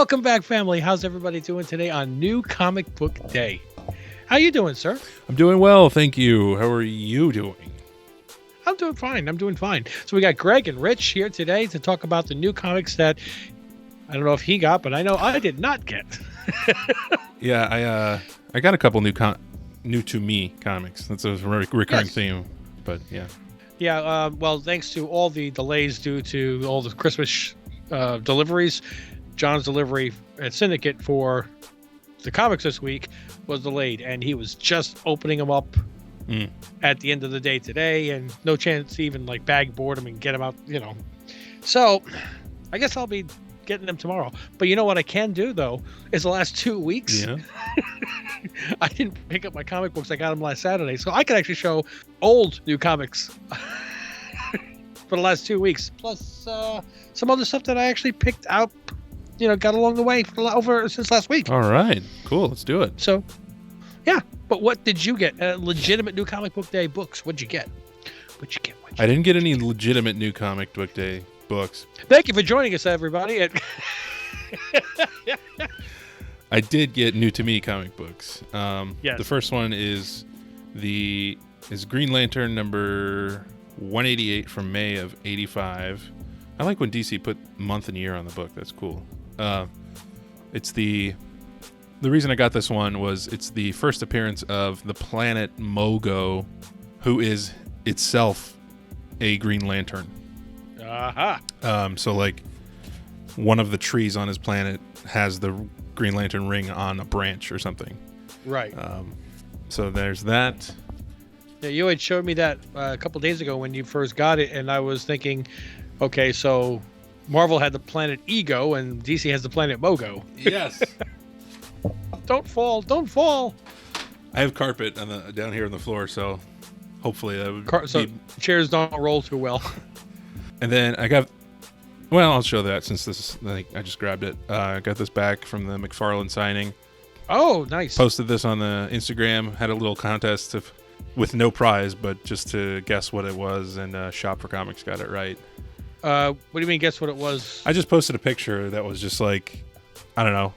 Welcome back, family. How's everybody doing today on New Comic Book Day? How you doing, sir? I'm doing well, thank you. How are you doing? I'm doing fine. So we got Greg and Rich here today to talk about the new comics that I don't know if he got, but I know I did not get. Yeah, I got a couple new to me comics. That's a recurring theme, but yeah. Yeah, well, thanks to all the delays due to all the Christmas deliveries, John's delivery at Syndicate for the comics this week was delayed, and he was just opening them up at the end of the day today, and no chance to even like bag board them and get them out, So I guess I'll be getting them tomorrow. But you know what I can do, though, is the last 2 weeks, I didn't pick up my comic books. I got them last Saturday, so I could actually show old new comics for the last 2 weeks, plus some other stuff that I actually picked out, got along the way since last week. All right, cool. Let's do it. So, yeah. But what did you get? Legitimate New Comic Book Day books. What'd you get? I didn't get any legitimate New Comic Book Day books. Thank you for joining us, everybody. I did get new to me comic books. Yes. The first one is Green Lantern number 188 from May of 85. I like when DC put month and year on the book. That's cool. It's the reason I got this one was it's the first appearance of the planet Mogo, who is itself a Green Lantern. So like one of the trees on his planet has the Green Lantern ring on a branch or something. Right. So there's that. Yeah, you had showed me that a couple days ago when you first got it, and I was thinking, okay, so Marvel had the planet Ego, and DC has the planet Mogo. Yes. Don't fall. I have carpet down here on the floor, so hopefully that would chairs don't roll too well. And then I got, well, I'll show that since this is, I just grabbed it. I got this back from the McFarlane signing. Oh, nice. Posted this on the Instagram, had a little contest with no prize, but just to guess what it was, and Shop for Comics got it right. What do you mean guess what it was? I just posted a picture that was just like, I don't know,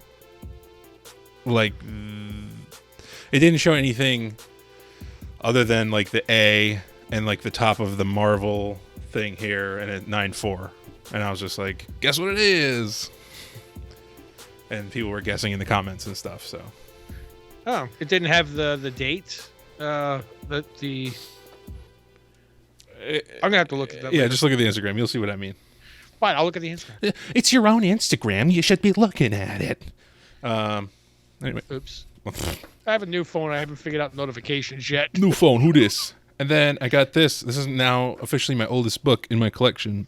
like, it didn't show anything other than like the A and like the top of the Marvel thing here and at 9/4, and I was just like, guess what it is, and people were guessing in the comments and stuff. So it didn't have the date. I'm gonna have to look at that. Yeah, later. just look at the Instagram, you'll see what I mean. Fine, I'll look at the Instagram. It's your own Instagram, you should be looking at it. Anyway. Oops. I have a new phone. I haven't figured out notifications yet. New phone, who this? And then I got this. This is now officially my oldest book in my collection.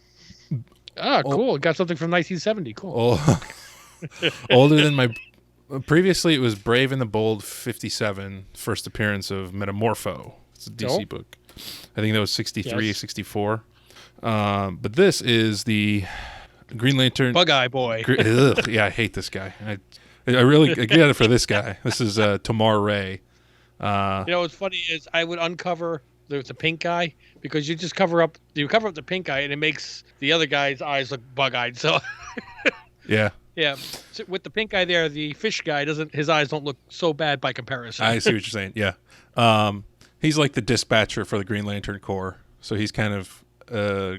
Cool. Got something from 1970. Cool. Older than my... Previously, it was Brave and the Bold 57, first appearance of Metamorpho. It's a DC book. I think that was 63, 64. But this is the Green Lantern... Bug-Eye Boy. Yeah, I hate this guy. I really get it for this guy. This is Tomar Ray. What's funny is I would uncover the pink guy because you cover up the pink guy and it makes the other guy's eyes look bug-eyed. So yeah. So with the pink guy there, the fish guy his eyes don't look so bad by comparison. I see what you're saying. Yeah. He's like the dispatcher for the Green Lantern Corps. So he's kind of a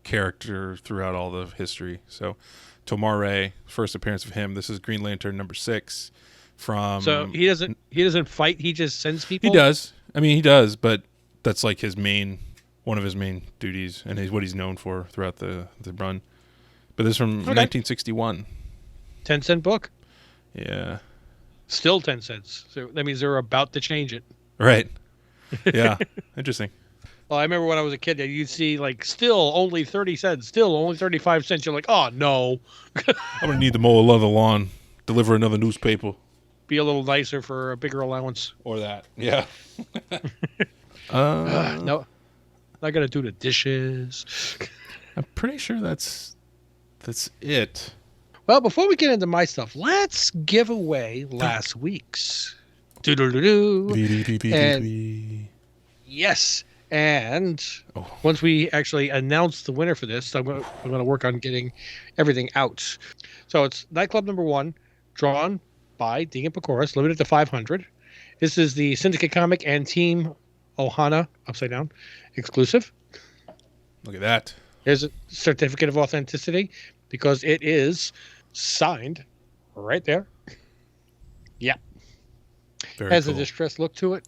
character throughout all the history. So Tomar Ray, first appearance of him. This is Green Lantern number 6 from... So he doesn't fight, he just sends people? He does. I mean, he does, but that's like one of his main duties, and what he's known for throughout the run. But this is from 1961. 10-cent book? Yeah. Still 10 cents. So that means they're about to change it. Right. Yeah. Interesting. Well, I remember when I was a kid, you'd see like still only 30 cents, still only 35 cents. You're like, oh, no. I'm going to need to mow another lawn, deliver another newspaper. Be a little nicer for a bigger allowance. Or that. Yeah. No. Not going to do the dishes. I'm pretty sure that's it. Well, before we get into my stuff, let's give away last week's. And yes, And once we actually announce the winner for this, I'm going to work on getting everything out. So it's Nightclub number 1, drawn by Deegan Pecoris, limited to 500. This is the Syndicate comic and Team Ohana Upside Down exclusive. Look at that. Here's a certificate of authenticity because it is signed right there. Yeah. Very Has cool. a distressed look to it.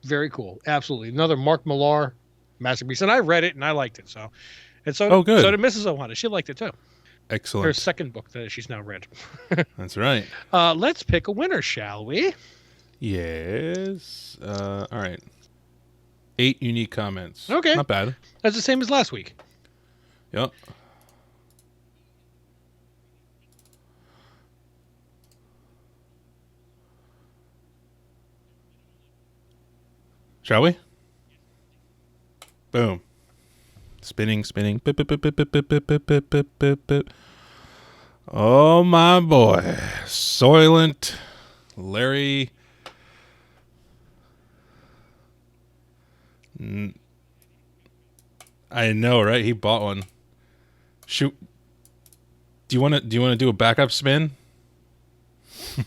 Very cool. Absolutely. Another Mark Millar masterpiece. And I read it and I liked it. So good. So did Mrs. Ohana. She liked it too. Excellent. Her second book that she's now read. That's right. Let's pick a winner, shall we? Yes. All right. 8 unique comments. Okay. Not bad. That's the same as last week. Yep. Shall we? Boom. Spinning. Bip, bip, bip, bip, bip, bip, bip, bip, bip, bip, bip. Oh, my boy. Soylent Larry. I know, right? He bought one. Shoot. Do you want to do a backup spin?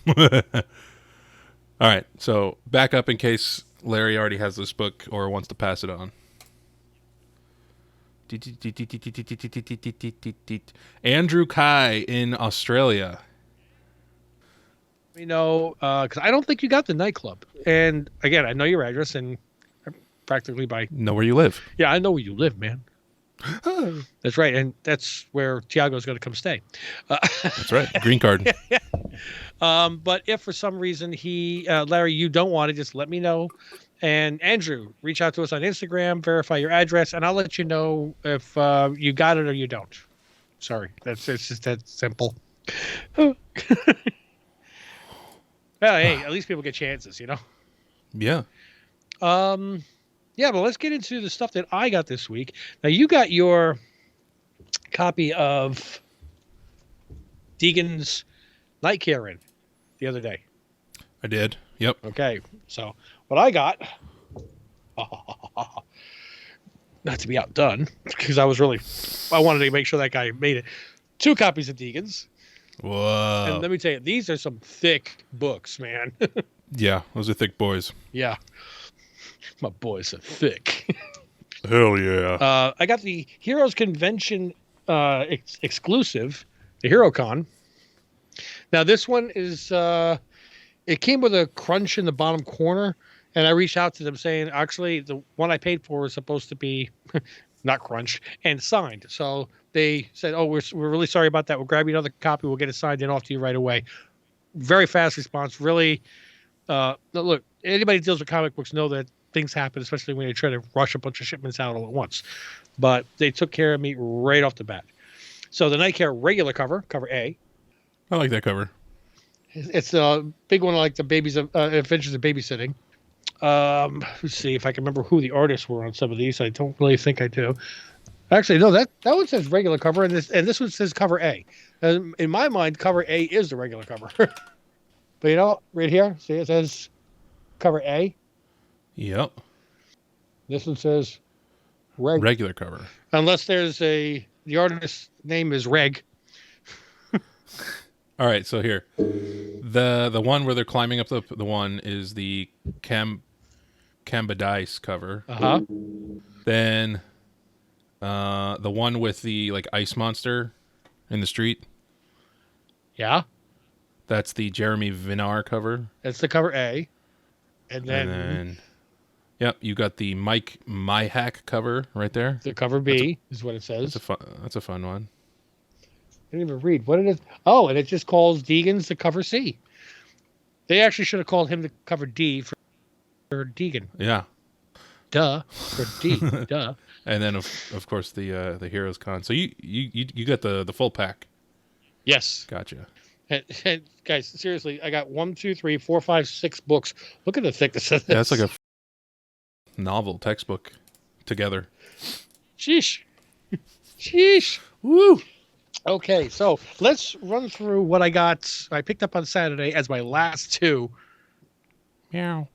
All right. So backup in case Larry already has this book or wants to pass it on. Andrew Kai in Australia. You know, because I don't think you got the Nightclub. And again, I know your address and practically by Know where you live. Yeah, I know where you live, man. That's right, and that's where Tiago's going to come stay. That's right, green card. But if for some reason Larry, you don't want it, just let me know. And Andrew, reach out to us on Instagram, verify your address, and I'll let you know if you got it or you don't. Sorry, it's just that simple. Well, hey, at least people get chances, you know. Yeah. Yeah, but let's get into the stuff that I got this week. Now, you got your copy of Deegan's Night Care in the other day. I did. Yep. Okay, so what I got, not to be outdone, because I wanted to make sure that guy made it, 2 copies of Deegan's. Whoa. And let me tell you, these are some thick books, man. Yeah, those are thick boys. Yeah. My boys are thick. Hell yeah. I got the Heroes Convention exclusive, the HeroCon. Now, this one is, it came with a crunch in the bottom corner, and I reached out to them saying, actually, the one I paid for was supposed to be not crunched and signed. So they said, oh, we're really sorry about that. We'll grab you another copy. We'll get it signed and off to you right away. Very fast response. Really, look, anybody who deals with comic books know that things happen, especially when they try to rush a bunch of shipments out all at once. But they took care of me right off the bat. So the Night Care regular cover A. I like that cover. It's a big one, like the Babies of Adventures of Babysitting. Let's see if I can remember who the artists were on some of these. I don't really think I do. Actually, no, that one says regular cover, and this one says cover A. In my mind, cover A is the regular cover. But you know, right here, see it says cover A. Yep. This one says regular cover. Unless the artist's name is Reg. All right, so here, the one where they're climbing up the one is the Cambadice cover. Then, the one with the like ice monster in the street. Yeah. That's the Jeremy Vinar cover. That's the cover A, and then yep, you got the Mike Myhack cover right there. The cover B is what it says. That's a fun one. I didn't even read what it is. Oh, and it just calls Deegan's the cover C. They actually should have called him the cover D for Deegan. Yeah. Duh. For D. Duh. And then of course the Heroes Con. So you got the full pack. Yes. Gotcha. And guys, seriously, I got 1, 2, 3, 4, 5, 6 books. Look at the thickness of this. Yeah, that's like a novel textbook together. Sheesh. Sheesh. Woo. Okay, so let's run through what I picked up on Saturday as my last 2. Meow.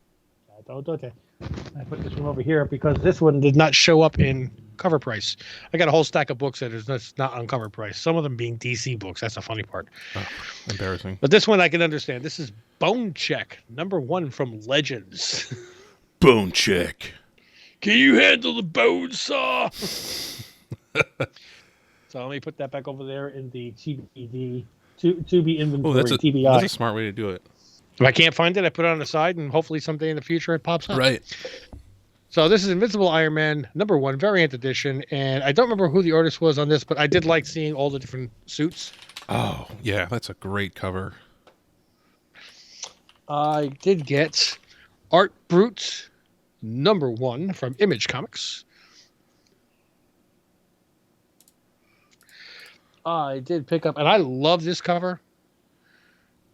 I put this one over here because this one did not show up in cover price. I got a whole stack of books that's not on cover price. Some of them being DC books. That's the funny part. Oh, embarrassing. But this one I can understand. This is Bone Check, #1 from Legends. Bone Check. Can you handle the bone saw? So let me put that back over there in the TBD, to be inventory, TBI. That's a smart way to do it. If I can't find it, I put it on the side, and hopefully someday in the future it pops up. Right. So this is Invincible Iron Man #1 variant edition, and I don't remember who the artist was on this, but I did like seeing all the different suits. Oh, yeah, that's a great cover. I did get Art Brute #1 from Image Comics. I did pick up, and I love this cover.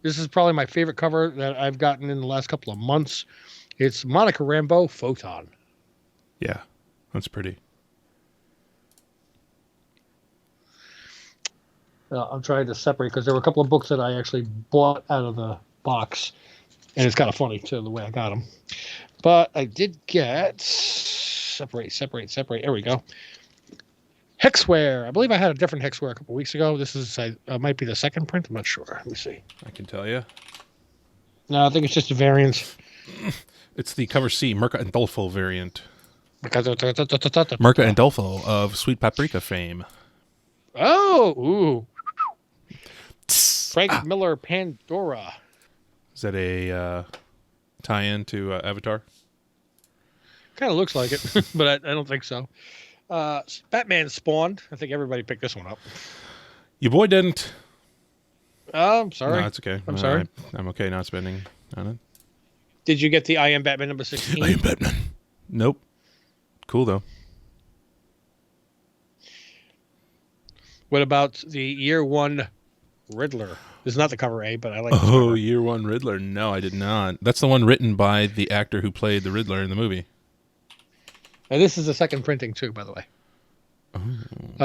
This is probably my favorite cover that I've gotten in the last couple of months. It's Monica Rambeau Photon. Yeah, that's pretty. I'm trying to separate because there were a couple of books that I actually bought out of the box, and it's kind of funny too the way I got them. But I did get separate. There we go. Hexware. I believe I had a different Hexware a couple weeks ago. This is might be the second print. I'm not sure. Let me see. I can tell you. No, I think it's just a variant. It's the cover C, Mirka Andolfo variant. Mirka Mirka Andolfo of Sweet Paprika fame. Oh, ooh. Frank Miller Pandora. Is that a tie-in to Avatar? Kind of looks like it, but I don't think so. Batman Spawned. I think everybody picked this one up. Your boy didn't. Oh, I'm sorry. No, it's okay. I'm sorry. I'm okay not spending on it. Did you get the I Am Batman #16? I Am Batman. Nope. Cool, though. What about the Year One Riddler? This is not the cover A, but I like this Oh, cover. Year One Riddler. No, I did not. That's the one written by the actor who played the Riddler in the movie. And this is the second printing, too, by the way.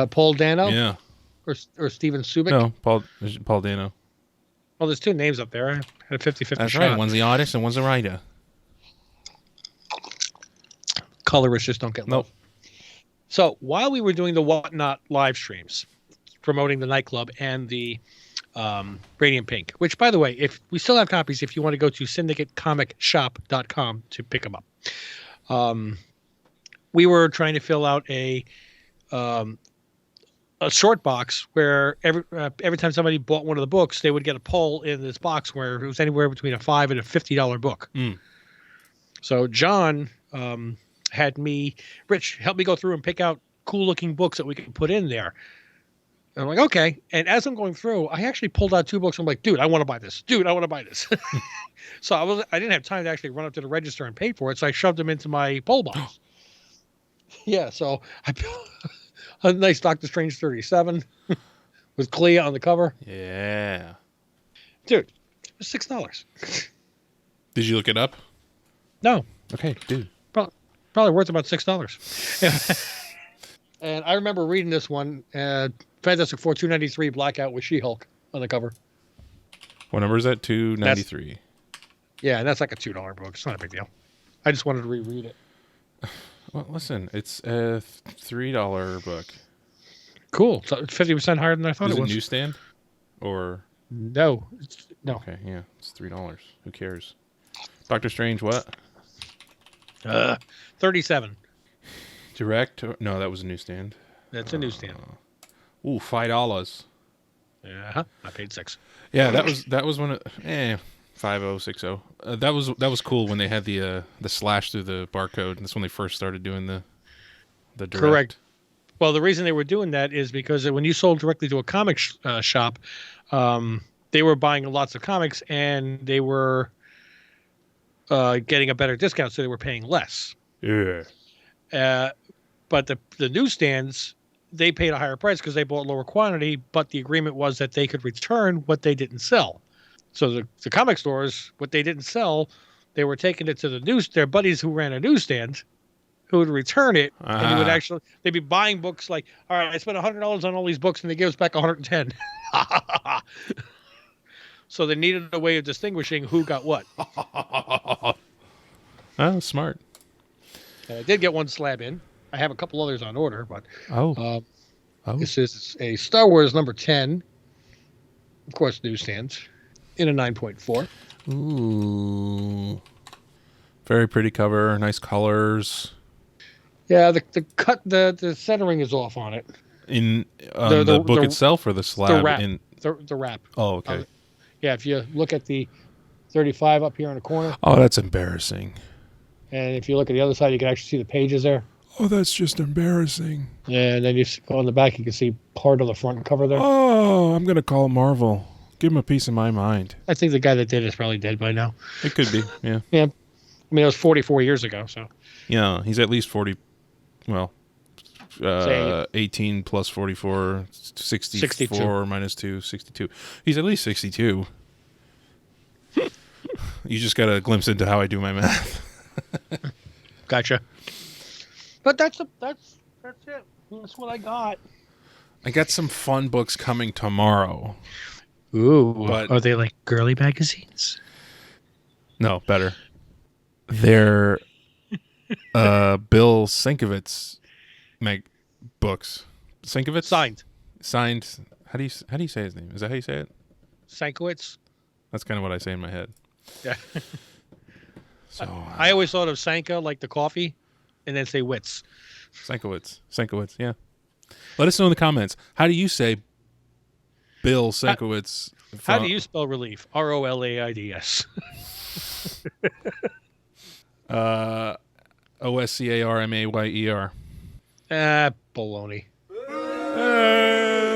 Paul Dano? Yeah. Or Steven Subic? No, Paul Dano. Well, there's two names up there. I had a 50-50 That's shot. right. One's the artist and one's the writer. Colorists just don't get love. Nope. So while we were doing the Whatnot live streams, promoting the nightclub and the Radiant Pink, which, by the way, if we still have copies, if you want to go to syndicatecomic.shop.com to pick them up. We were trying to fill out a short box where every time somebody bought one of the books, they would get a poll in this box where it was anywhere between a $5 and a $50 book. Mm. So John had Rich, help me go through and pick out cool looking books that we could put in there. And I'm like, okay. And as I'm going through, I actually pulled out two books. I'm like, dude, I want to buy this. Dude, I want to buy this. So I didn't have time to actually run up to the register and pay for it. So I shoved them into my poll box. Yeah. So I built a nice Doctor Strange 37 with Clea on the cover. Yeah. Dude, it was $6. Did you look it up? No. Okay, dude. Probably worth about $6. And I remember reading this one, Fantastic Four 293 Blackout with She-Hulk on the cover. What number is that? 293. Yeah, and that's like a $2 book. It's not a big deal. I just wanted to reread it. Well, listen, it's a $3 book. Cool. So it's 50% higher than I thought Is it it was. newsstand? Or No. No. okay, yeah, it's $3. Who cares? Doctor Strange, what? 37. Direct? No, that was a newsstand. That's a newsstand. Ooh, $5. Yeah, I paid $6. Yeah, that was one of 5060. That was cool when they had the slash through the barcode. That's when they first started doing the direct. Correct. Well, the reason they were doing that is because when you sold directly to a comic shop, they were buying lots of comics and they were getting a better discount, so they were paying less. Yeah. But the newsstands, they paid a higher price because they bought lower quantity, but the agreement was that they could return what they didn't sell. So the comic stores, what they didn't sell, they were taking it to their buddies who ran a newsstand, who would return it, and they'd be buying books like, all right, I spent $100 on all these books, and they give us back 110. So they needed a way of distinguishing who got what. Oh, smart. And I did get one slab in. I have a couple others on order, but Oh. this is a Star Wars number 10, of course, newsstands, in a 9.4. Ooh. Very pretty cover. Nice colors. Yeah, the centering is off on it. In the book itself or the slab? The wrap. Oh, okay. Yeah, if you look at the 35 up here in the corner. Oh, that's embarrassing. And if you look at the other side, you can actually see the pages there. Oh, that's just embarrassing. And then you go on the back, you can see part of the front cover there. Oh, I'm going to call Marvel. Give him a piece of my mind. I think the guy that did it is probably dead by now. It could be, yeah. Yeah. I mean, it was 44 years ago, so. Yeah, he's at least 40, well, 18 plus 44, 64 62. minus 2, 62. He's at least 62. You just got a glimpse into how I do my math. Gotcha. But that's it. That's what I got. I got some fun books coming tomorrow. Ooh. But are they like girly magazines? No, better. They're Bill Sienkiewicz books. Sienkiewicz? Signed. How do you say his name? Is that how you say it? Sienkiewicz? That's kind of what I say in my head. Yeah. So I always thought of Sanka like the coffee, and then say Witz. Sienkiewicz, yeah. Let us know in the comments. How do you say Bill Sienkiewicz? How do you spell relief? ROLAIDS. OSCARMAYER. Baloney.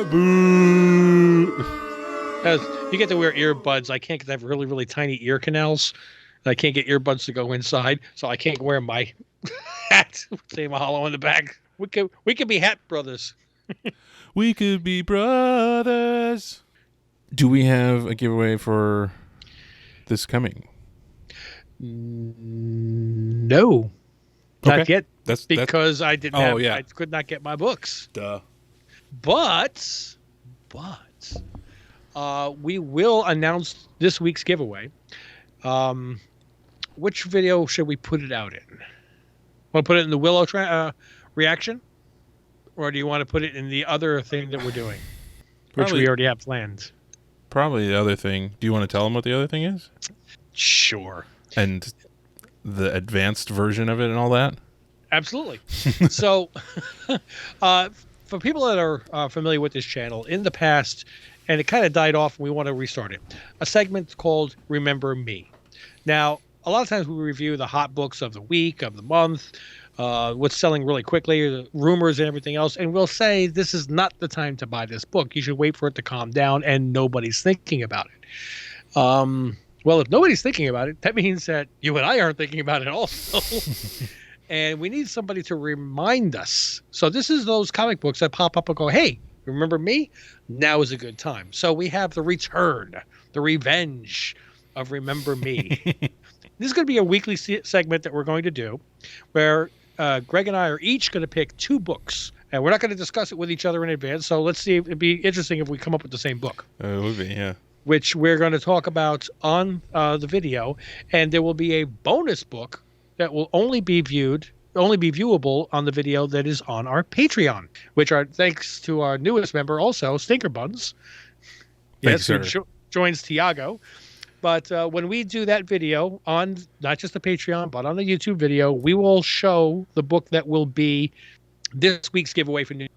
Boo. You get to wear earbuds. I can't have really, really tiny ear canals. I can't get earbuds to go inside, so I can't wear my hat. Say Mahalo in the back. We could be hat brothers. We could be brothers. Do we have a giveaway for this coming? No, not yet. That's because I didn't. Oh, yeah. I could not get my books. Duh. But we will announce this week's giveaway. Which video should we put it out in? Want to put it in the Willow reaction, or do you want to put it in the other thing that we're doing, which we already have planned? Probably the other thing. Do you want to tell them what the other thing is? Sure. And the advanced version of it and all that? Absolutely. So, for people that are familiar with this channel, in the past, and it kind of died off, and we want to restart it, a segment called Remember Me. Now, a lot of times we review the hot books of the week, of the month, what's selling really quickly, the rumors and everything else, and we'll say this is not the time to buy this book. You should wait for it to calm down, and nobody's thinking about it. Well, if nobody's thinking about it, that means that you and I aren't thinking about it also. And we need somebody to remind us. So this is those comic books that pop up and go, hey, remember me? Now is a good time. So we have the return, the revenge of Remember Me. This is going to be a weekly segment that we're going to do where Greg and I are each going to pick 2 books. And we're not going to discuss it with each other in advance. So let's see. It'd be interesting if we come up with the same book. It would be, yeah. Which we're going to talk about on the video. And there will be a bonus book that will only be viewable on the video that is on our Patreon, which are thanks to our newest member also, Stinker Buns. Thanks, yes, who joins Tiago. But when we do that video on not just the Patreon, but on the YouTube video, we will show the book that will be this week's giveaway for New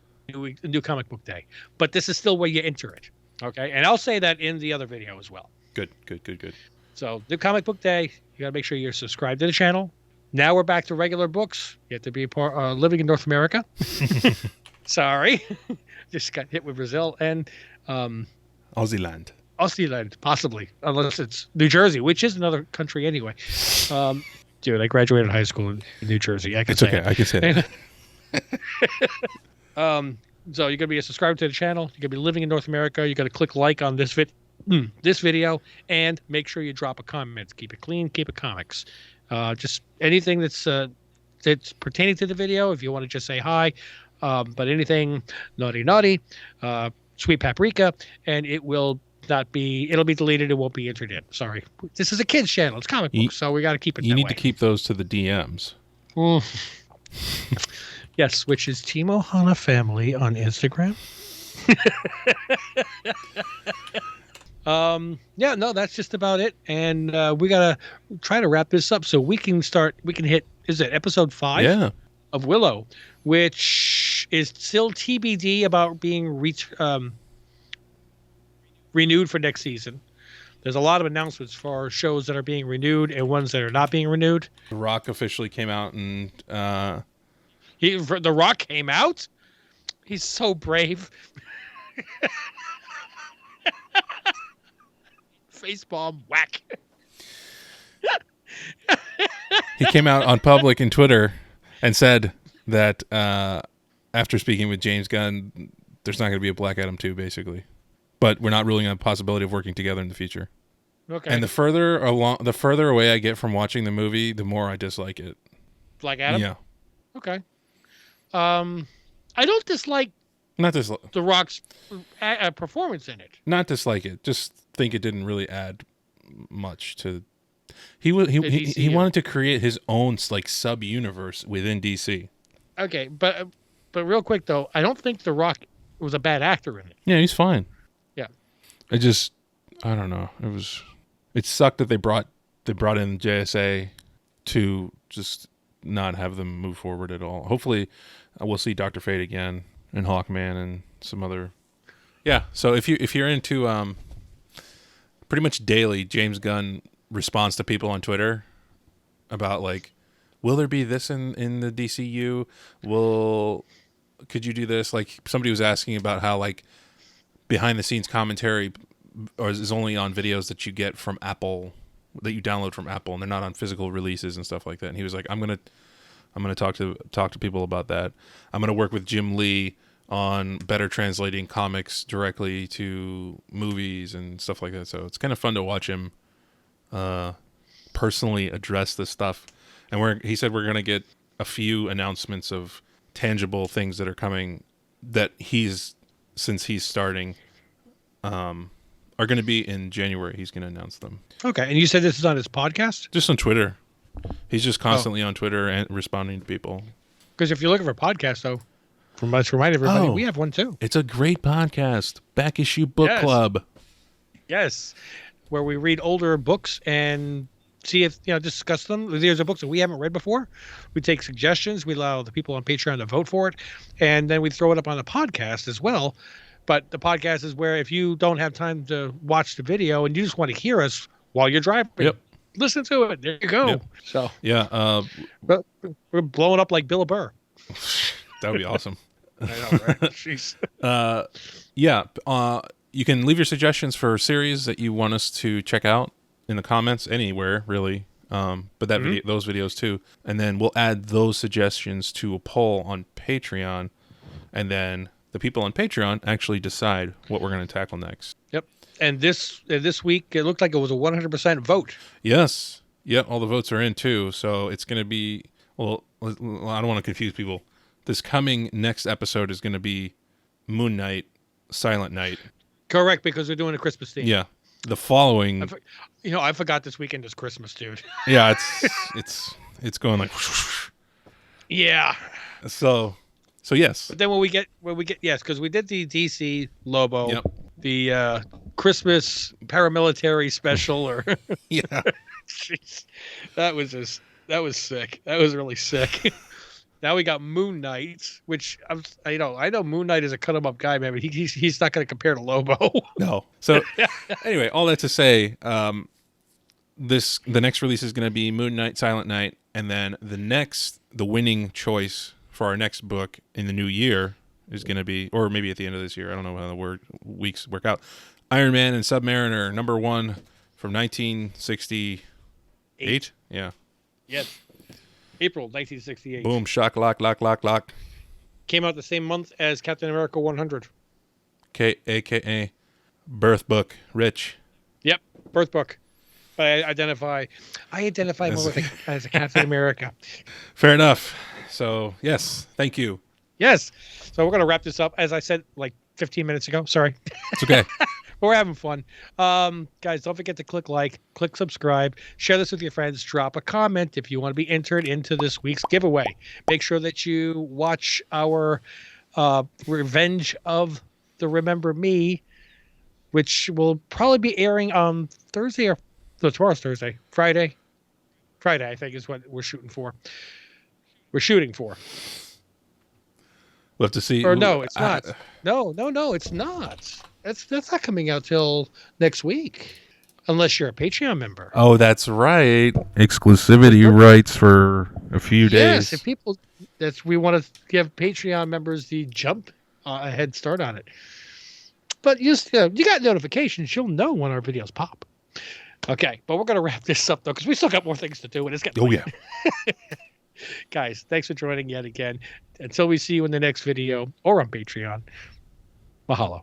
Comic Book Day. But this is still where you enter it. Okay. And I'll say that in the other video as well. Good. So New Comic Book Day, you got to make sure you're subscribed to the channel. Now we're back to regular books. You have to be living in North America. Sorry. Just got hit with Brazil and Aussie land, possibly, unless it's New Jersey, which is another country anyway. Dude, I graduated high school in New Jersey. I can say it. I can say that. So you're going to be a subscriber to the channel. You're going to be living in North America. You're going to click like on this video, and make sure you drop a comment. Keep it clean. Keep it comics. Just anything that's pertaining to the video. If you want to just say hi, but anything naughty, sweet paprika, and it'll be deleted. It won't be entered in. Sorry. This is a kid's channel. It's comic books, so we got to keep it. You need to keep those to the DMs. Yes, which is Timo Hana Family on Instagram. Yeah, no, that's just about it. And we gotta try to wrap this up so we can hit, is it episode 5 Yeah. of Willow, which is still TBD about being renewed for next season. There's a lot of announcements for shows that are being renewed and ones that are not being renewed. The Rock officially came out and The Rock came out. He's so brave. Facepalm whack. he came out on public and Twitter and said that after speaking with James Gunn, there's not going to be a Black Adam 2, basically. But we're not ruling out the possibility of working together in the future. Okay. And the further away I get from watching the movie, the more I dislike it. Black Adam? Yeah. Okay. I don't dislike Not dislike. The Rock's performance in it. Not dislike it. Just think it didn't really add much to. He wanted to create his own like sub universe within DC. Okay, but real quick though, I don't think The Rock was a bad actor in it. Yeah, he's fine. Yeah. I don't know. It sucked that they brought in JSA to just not have them move forward at all. Hopefully, we'll see Dr. Fate again and Hawkman and some other. Yeah. So if you're into pretty much daily, James Gunn responds to people on Twitter about like, will there be this in the DCU? Could you do this? Like somebody was asking about how like behind the scenes commentary is only on videos that you get from Apple, that you download from Apple, and they're not on physical releases and stuff like that. And he was like, I'm gonna talk to people about that. I'm gonna work with Jim Lee on better translating comics directly to movies and stuff like that. So it's kind of fun to watch him personally address this stuff. And he said we're gonna get a few announcements of tangible things that are coming that since he's starting are going to be in January. He's going to announce them. Okay, and you said this is on his podcast? Just on Twitter. He's just constantly on Twitter and responding to people. Because if you're looking for a podcast, though, let's remind everybody, we have one too. It's a great podcast, Back Issue Book Club. Yes, where we read older books and see if, discuss them. There's books that we haven't read before. We take suggestions. We allow the people on Patreon to vote for it. And then we throw it up on the podcast as well. But the podcast is where if you don't have time to watch the video and you just want to hear us while you're driving, listen to it. There you go. Yep. So yeah, we're blowing up like Bill Burr. That would be awesome. I know, right? Jeez. You can leave your suggestions for series that you want us to check out in the comments anywhere, really. But that those videos too, and then we'll add those suggestions to a poll on Patreon, and then the people on Patreon actually decide what we're going to tackle next. Yep. And this week, it looked like it was a 100% vote. Yes. Yep. All the votes are in too. So it's going to be, well, I don't want to confuse people. This coming next episode is going to be Moon Knight, Silent Night. Correct, because we're doing a Christmas theme. Yeah. The following. I forgot this weekend is Christmas, dude. Yeah. It's going like. Yeah. So yes. But then when we get yes, because we did the DC Lobo, the Christmas paramilitary special, or yeah, jeez, that was sick. That was really sick. Now we got Moon Knight, which I know Moon Knight is a cut 'em up guy, man, but he's not going to compare to Lobo. No. So anyway, all that to say, the next release is going to be Moon Knight, Silent Night, and then the winning choice for our next book in the new year is going to be, or maybe at the end of this year, I don't know how the weeks work out, Iron Man and Submariner, #1 from 1968. Yeah. Yes. April 1968. Boom, shock, lock. Came out the same month as Captain America 100. AKA Birth Book, Rich. Yep, Birth Book. But I identify more as a Captain America. Fair enough. So, yes, thank you. Yes. So we're going to wrap this up. As I said, like 15 minutes ago. Sorry. It's okay. we're having fun. Guys, don't forget to click like, click subscribe, share this with your friends, drop a comment if you want to be entered into this week's giveaway. Make sure that you watch our Revenge of the Remember Me, which will probably be airing on Thursday or no, tomorrow's Thursday. Friday, I think, is what we're shooting for. We'll have to see. Or no, it's not. No, it's not. That's not coming out till next week, unless you're a Patreon member. Oh, that's right. Exclusivity rights for a few days. Yes, if people, we want to give Patreon members the jump, a head start on it. But you got notifications, you'll know when our videos pop. Okay, but we're gonna wrap this up though, because we still got more things to do, and it's getting late. Yeah. Guys, thanks for joining yet again. Until we see you in the next video or on Patreon. Mahalo.